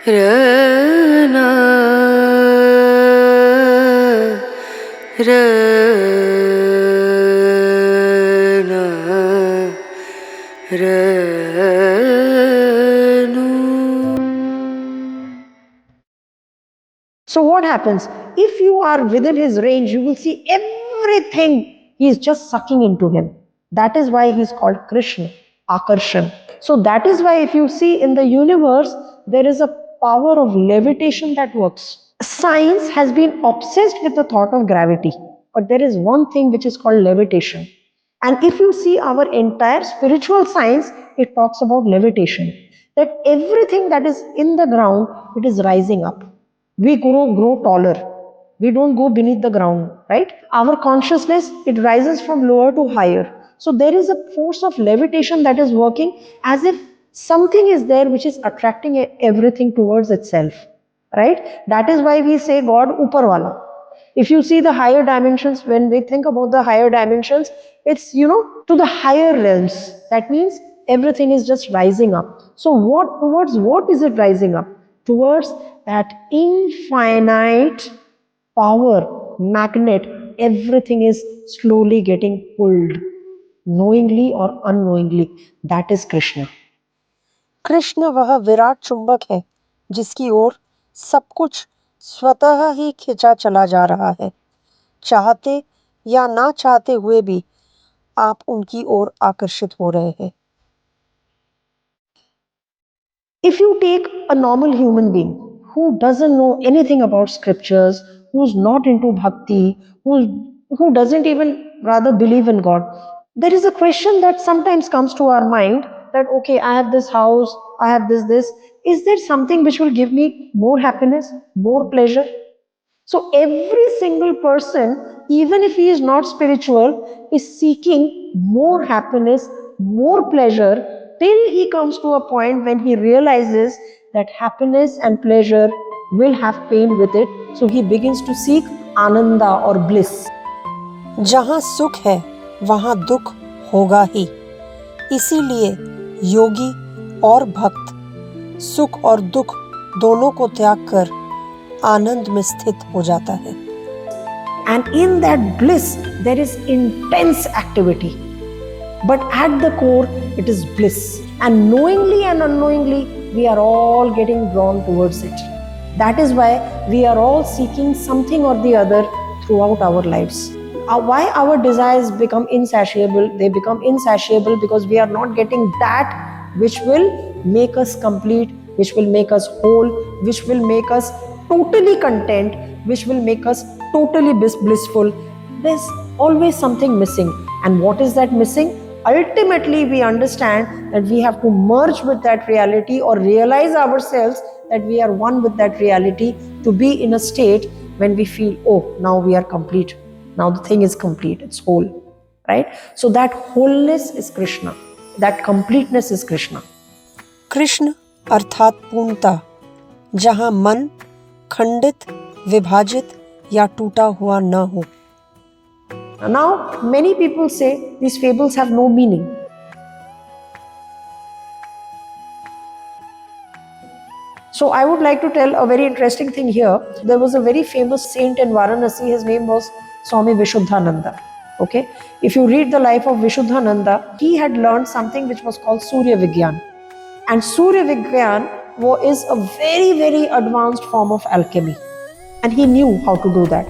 रना रना रनु. So what happens? If you are within his range, you will see everything he is just sucking into him. That is why he is called Krishna, Akarshan. So that is why if you see in the universe, there is a power of levitation that works. Science has been obsessed with the thought of gravity, but there is one thing which is called levitation. And if you see our entire spiritual science, it talks about levitation. That everything that is in the ground, it is rising up. We grow taller. We don't go beneath the ground, right? Our consciousness, it rises from lower to higher. So there is a force of levitation that is working as if something is there which is attracting everything towards itself, right? That is why we say God Uparwala. If you see the higher dimensions, when we think about the higher dimensions, it's, to the higher realms. That means everything is just rising up. So what is it rising up? Towards that infinite power, magnet, everything is slowly getting pulled, knowingly or unknowingly. That is Krishna. Krishna वह विराट चुंबक है जिसकी ओर सब कुछ स्वतः ही खिंचा चला जा रहा है। चाहते या ना चाहते हुए भी आप उनकी ओर आकर्षित हो रहे हैं। If you take a normal human being who doesn't know anything about scriptures, who's not into bhakti, who doesn't even rather believe in God, there is a question that sometimes comes to our mind that, okay, I have this house, I have this. Is there something which will give me more happiness, more pleasure? So every single person, even if he is not spiritual, is seeking more happiness, more pleasure, till he comes to a point when he realizes that happiness and pleasure will have pain with it. So he begins to seek ananda or bliss. जहाँ सुख है वहाँ दुख होगा ही। इसीलिए योगी और भक्त सुख और दुख दोनों को त्याग कर आनंद में स्थित हो जाता है। And in that bliss there is intense activity, but at the core it is bliss, and knowingly and unknowingly we are all getting drawn towards it. That is why we are all seeking something or the other throughout our lives. Why our desires become insatiable? They become insatiable because we are not getting that which will make us complete, which will make us whole, which will make us totally content, which will make us totally blissful. There's always something missing. And what is that missing? Ultimately, we understand that we have to merge with that reality or realize ourselves that we are one with that reality to be in a state when we feel, oh, now we are complete. Now the thing is complete, it's whole, right? So that wholeness is Krishna. That completeness is Krishna. Krishna अर्थात पूर्णता, जहाँ मन खंडित, विभाजित या टूटा हुआ न हो। Now, many people say these fables have no meaning. So I would like to tell a very interesting thing here. There was a very famous saint in Varanasi. His name was Swami Vishuddhananda. Okay, if you read the life of Vishuddhananda, he had learned something which was called Surya Vigyan. And Surya Vigyan is a very, very advanced form of alchemy. And he knew how to do that.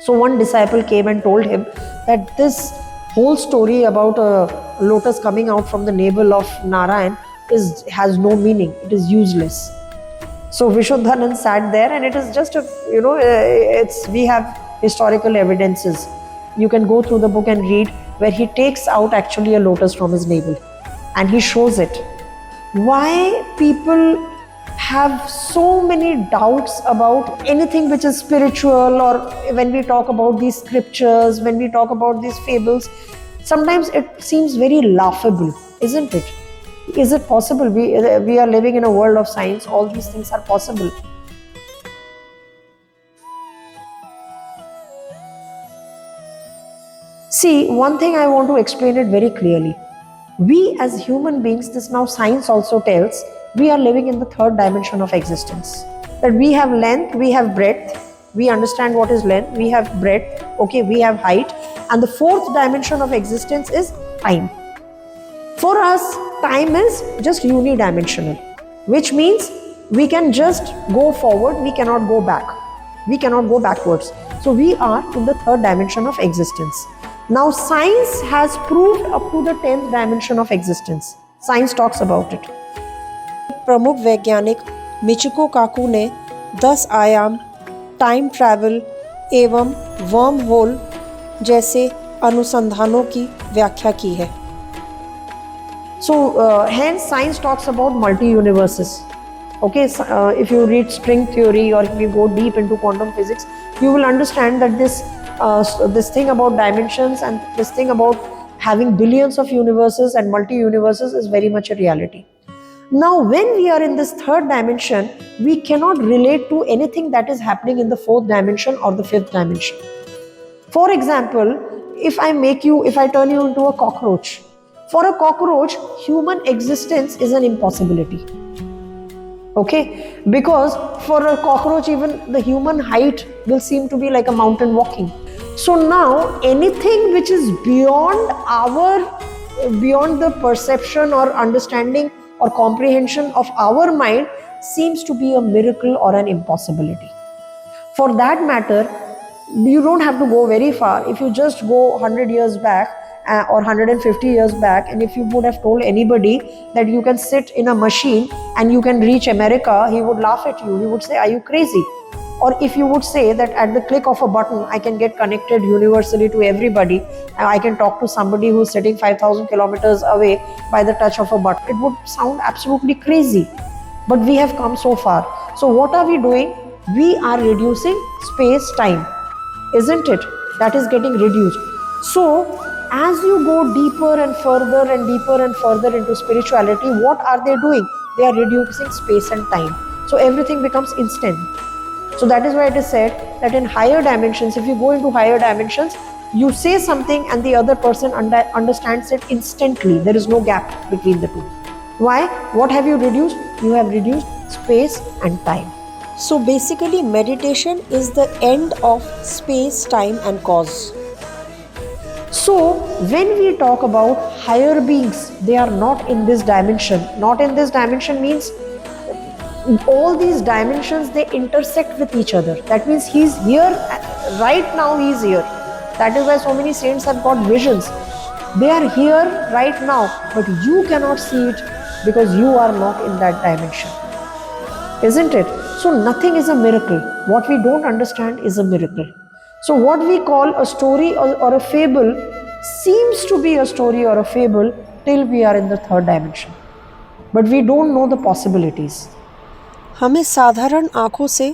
So one disciple came and told him that this whole story about a lotus coming out from the navel of Narayan has no meaning. It is useless. So Vishuddhanand sat there, and it is just we have historical evidences. You can go through the book and read where he takes out actually a lotus from his navel and he shows it. Why people have so many doubts about anything which is spiritual, or when we talk about these scriptures, when we talk about these fables, sometimes it seems very laughable, isn't it? Is it possible? We are living in a world of science. All these things are possible. See, one thing I want to explain it very clearly. We as human beings, this now science also tells, we are living in the third dimension of existence. That we have length, we have breadth, we understand what is length, we have breadth, okay, we have height, and the fourth dimension of existence is time. For us, time is just unidimensional, which means we can just go forward, we cannot go back, we cannot go backwards. So we are in the third dimension of existence. Now science has proved up to the 10th dimension of existence. Science talks about it. प्रमुख वैज्ञानिक Michiko काकू ने 10 आयाम, time travel एवं worm hole जैसे अनुसंधानों की व्याख्या की है. So hence science talks about multi-universes. Okay, if you read string theory or if you go deep into quantum physics, you will understand that this thing about dimensions and this thing about having billions of universes and multi-universes is very much a reality. Now, when we are in this third dimension, we cannot relate to anything that is happening in the fourth dimension or the fifth dimension. For example, if I turn you into a cockroach, for a cockroach, human existence is an impossibility. Okay, because for a cockroach, even the human height will seem to be like a mountain walking. So now anything which is beyond the perception or understanding or comprehension of our mind seems to be a miracle or an impossibility. For that matter, you don't have to go very far. If you just go 100 years back or 150 years back, and if you would have told anybody that you can sit in a machine and you can reach America, he would laugh at you. He would say, are you crazy? Or if you would say that at the click of a button, I can get connected universally to everybody, and I can talk to somebody who's sitting 5,000 kilometers away by the touch of a button, it would sound absolutely crazy. But we have come so far. So what are we doing? We are reducing space-time, isn't it? That is getting reduced. So as you go deeper and further and deeper and further into spirituality, what are they doing? They are reducing space and time. So everything becomes instant. So that is why it is said that in higher dimensions, if you go into higher dimensions, you say something and the other person understands it instantly. There is no gap between the two. Why? What have you reduced? You have reduced space and time. So basically, meditation is the end of space, time and cause. So when we talk about higher beings, they are not in this dimension. Not in this dimension means all these dimensions, they intersect with each other. That means he's here, right now he's here. That is why so many saints have got visions. They are here right now, but you cannot see it because you are not in that dimension. Isn't it? So nothing is a miracle. What we don't understand is a miracle. So what we call a story or a fable seems to be a story or a fable till we are in the third dimension. But we don't know the possibilities. हमें साधारण आँखों से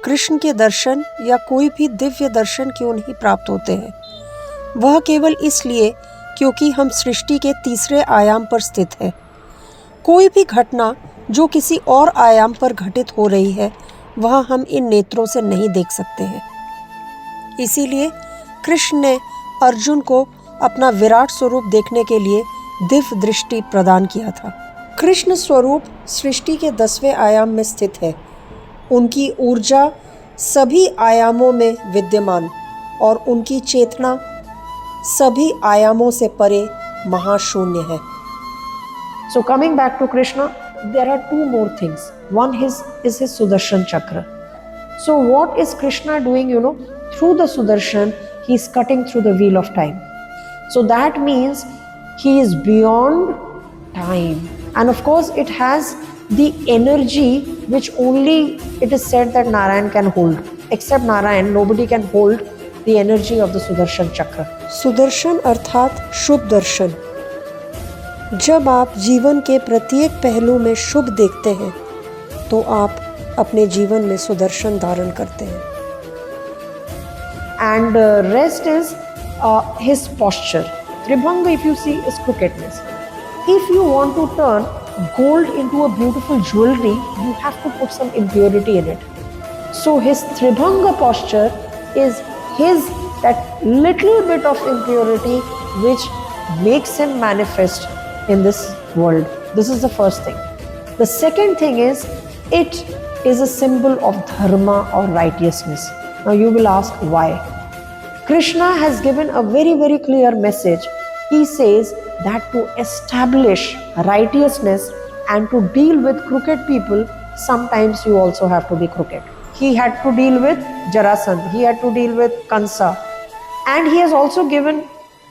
कृष्ण के दर्शन या कोई भी दिव्य दर्शन क्यों नहीं प्राप्त होते हैं? वह केवल इसलिए क्योंकि हम सृष्टि के तीसरे आयाम पर स्थित हैं. कोई भी घटना जो किसी और आयाम पर घटित हो रही है, वह हम इन नेत्रों से नहीं देख सकते हैं. इसीलिए कृष्ण ने अर्जुन को अपना विराट स्वरूप देखने के लिए दिव्य दृष्टि प्रदान किया था. कृष्ण स्वरूप सृष्टि के 10वें आयाम में स्थित है. उनकी ऊर्जा सभी आयामों में विद्यमान और उनकी चेतना सभी आयामों से परे महाशून्य है. So coming back to Krishna, there are two more things. One is his Sudarshan Chakra. So what is Krishna doing? Through the Sudarshan, he is cutting through the wheel of time. So that means he is beyond time. And of course, it has the energy which only it is said that Narayan can hold. Except Narayan, nobody can hold the energy of the Sudarshan Chakra. Sudarshan अर्थात शुभ दर्शन. जब आप जीवन के प्रत्येक पहलू में शुभ देखते हैं, तो आप अपने जीवन में सुदर्शन धारण करते हैं. And rest is his posture. Tribhanga, if you see, is crookedness. If you want to turn gold into a beautiful jewelry, you have to put some impurity in it. So his Tribhanga posture is that little bit of impurity which makes him manifest in this world. This is the first thing. The second thing is, it is a symbol of dharma or righteousness. Now you will ask why. Krishna has given a very, very clear message. He says that to establish righteousness and to deal with crooked people, sometimes you also have to be crooked. He had to deal with Jarasandha, he had to deal with Kansa, and he has also given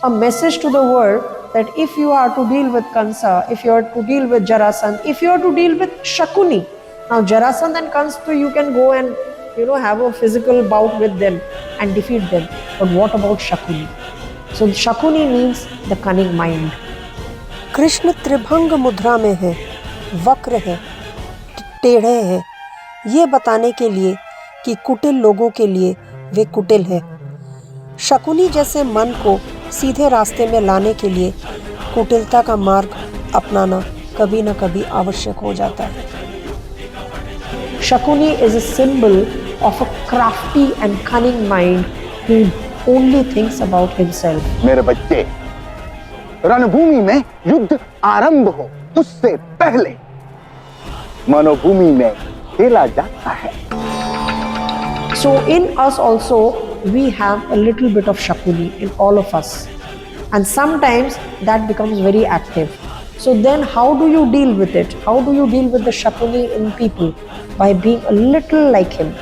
a message to the world that if you are to deal with Kansa, if you are to deal with Jarasandha, if you are to deal with Shakuni, now Jarasandha and Kansa, you can go and have a physical bout with them and defeat them. But what about Shakuni? So Shakuni means the cunning mind. Krishna त्रिभंग मुद्रा में है, वक्र है, टेढ़े है, ये बताने के लिए कि कुटिल लोगों के लिए वे कुटिल है। शकुनी जैसे मन को सीधे रास्ते में लाने के लिए कुटिलता का मार्ग अपनाना कभी न कभी आवश्यक हो जाता है। Shakuni is a symbol of a crafty and cunning mind who only thinks about himself. मेरे बच्चे, रणभूमि में युद्ध आरंभ हो उससे पहले मनोभूमि में खेला जाता है। So in us also we have a little bit of Shakuni in all of us, and sometimes that becomes very active. So then how do you deal with it? How do you deal with the Shakuni in people? By being a little like him,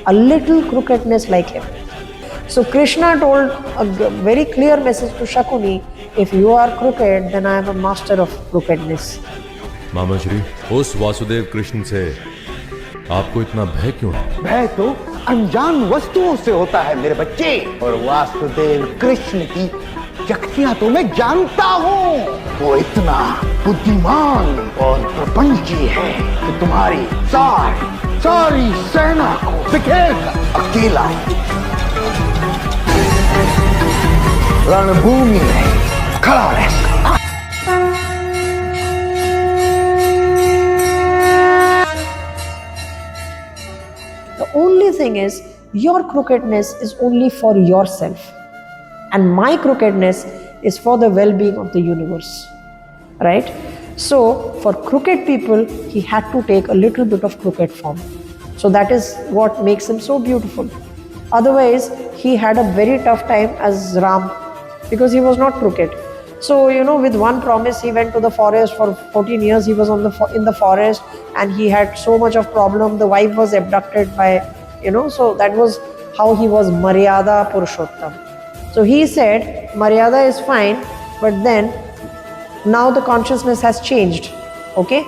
a little crookedness like him. So Krishna told a very clear message to Shakuni, if you are crooked, then I am a master of crookedness. मामा श्री, उस वासुदेव कृष्ण से आपको इतना भय क्यों है? भय तो अनजान वस्तुओं से होता है मेरे बच्चे, और वासुदेव कृष्ण की शक्तियां तो मैं जानता हूँ। वो इतना बुद्धिमान और प्रपंची है कि तुम्हारी सारी सेना को बिखेर कर अकेला रणभूमि में खड़ा रह सकता। The only thing is, your crookedness is only for yourself, and my crookedness is for the well-being of the universe, right? So for crooked people, he had to take a little bit of crooked form. So that is what makes him so beautiful. Otherwise, he had a very tough time as Ram, because he was not crooked. So with one promise, he went to the forest for 14 years. He was in the forest, and he had so much of problem. The wife was abducted by, so that was how he was Maryada Purushottam. So he said, Maryada is fine, but then now the consciousness has changed. Okay,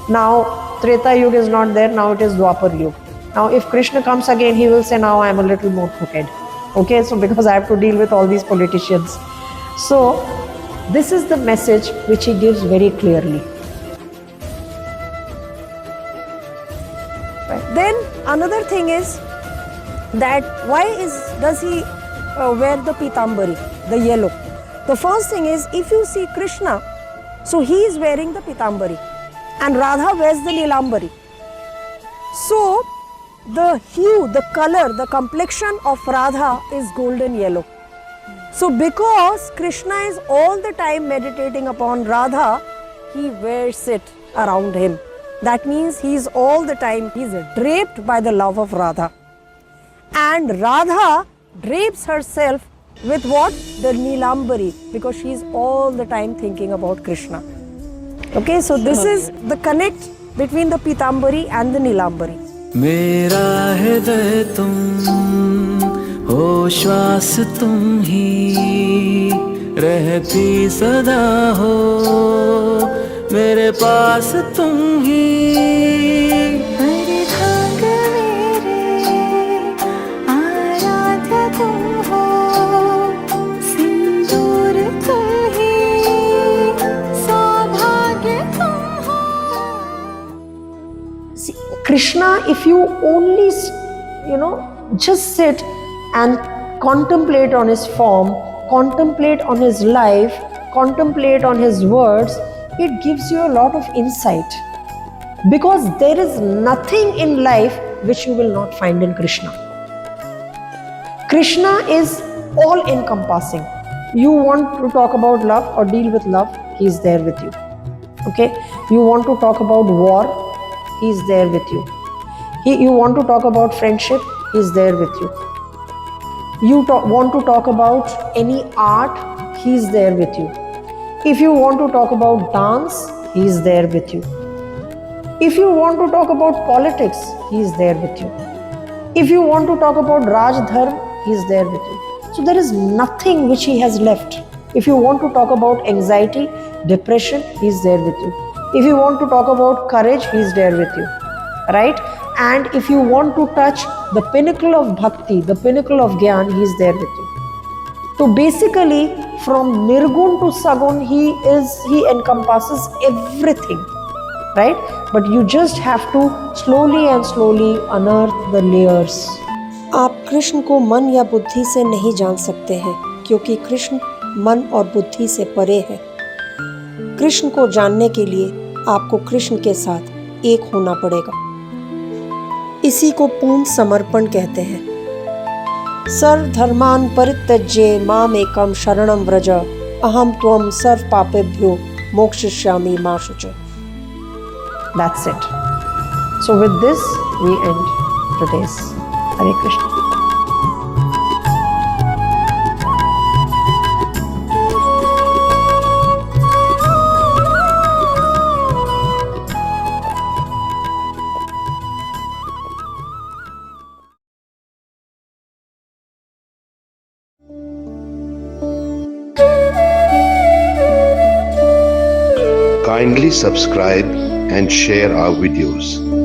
now Treta Yuga is not there. Now it is Dwapar Yuga. Now if Krishna comes again, he will say, now I am a little more crooked. Okay, so because I have to deal with all these politicians. So this is the message which he gives very clearly. Right. Then another thing is that why does he wear the pitambari, the yellow? The first thing is, if you see Krishna, so he is wearing the pitambari and Radha wears the nilambari. So the hue, the color, the complexion of Radha is golden yellow. So because Krishna is all the time meditating upon Radha, he wears it around him. That means he is all the time, he is draped by the love of Radha. And Radha drapes herself with what? The Nilambari, because she is all the time thinking about Krishna. Okay, so this is the connect between the Pitambari and the Nilambari. मेरा हृदय तुम हो, श्वास तुम ही, रहती सदा हो मेरे पास तुम ही। Krishna, if you only, just sit and contemplate on his form, contemplate on his life, contemplate on his words, it gives you a lot of insight. Because there is nothing in life which you will not find in Krishna. Krishna is all encompassing. You want to talk about love or deal with love, he is there with you. Okay, you want to talk about war, he is there with you. You want to talk about friendship, he is there with you. You want to talk about any art, he is there with you. If you want to talk about dance, he is there with you. If you want to talk about politics, he is there with you. If you want to talk about Raj Dharm, he is there with you. So there is nothing which he has left. If you want to talk about anxiety, depression, he is there with you. If you want to talk about courage, he is there with you. Right? And if you want to touch the pinnacle of bhakti, the pinnacle of gyan, he is there with you. So basically, from Nirgun to Sagun, he encompasses everything. Right? But you just have to slowly and slowly unearth the layers. आप कृष्ण को मन या बुद्धि से नहीं जान सकते हैं, क्योंकि कृष्ण मन और बुद्धि से परे है। कृष्ण को जानने के लिए आपको कृष्ण के साथ एक होना पड़ेगा। इसी को पूर्ण समर्पण कहते हैं। सर्वधर्मान् परित्यज्य माम एकम शरणं व्रज अहम त्वं सर्व पापेभ्यो मोक्षयिष्यामि मा शुचः। That's it. So with this, we end today's Hare Krishna. Kindly subscribe and share our videos.